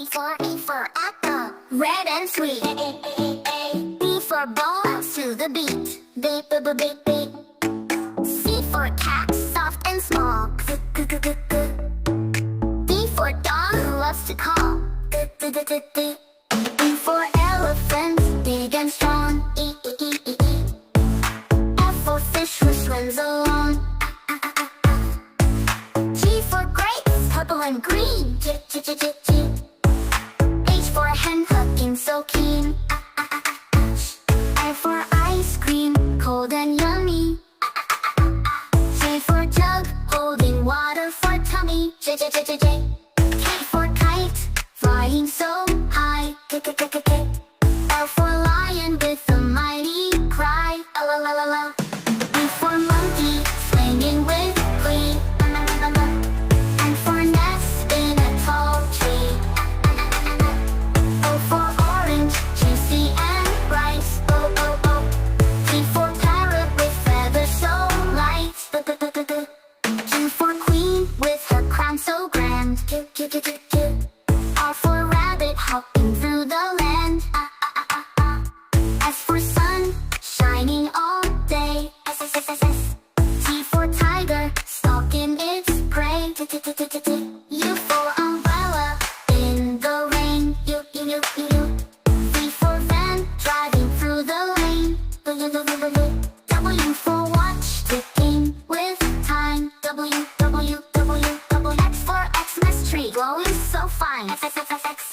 E for apple, red and sweet. B for ball, bounce to the beat. Beep, beep, beep, beep, beep. C for cat, soft and small. D for dog, who loves to call. E for elephant, big and strong. F for fish, who swims along. G for grapes, purple and green. G. H for hen, hooking so keen. I for ice cream, cold and yummy. J for jug, holding water for tummy. J. K for kite, flying so high. L for lion with a mighty cry. L. M for monkey, swinging with glee. N for nest in a tall tree. O for orange, juicy and bright. P for parrot with feathers so light. Q for queen with her crown so grand. R for rabbit, hopping through the land. S for sun, shining all day. T for tiger, stalking its prey. U for umbrella, in the rain. U. V for van, driving through the lane. W for watch, ticking with time. X for Xmas tree, glowing so fine. X.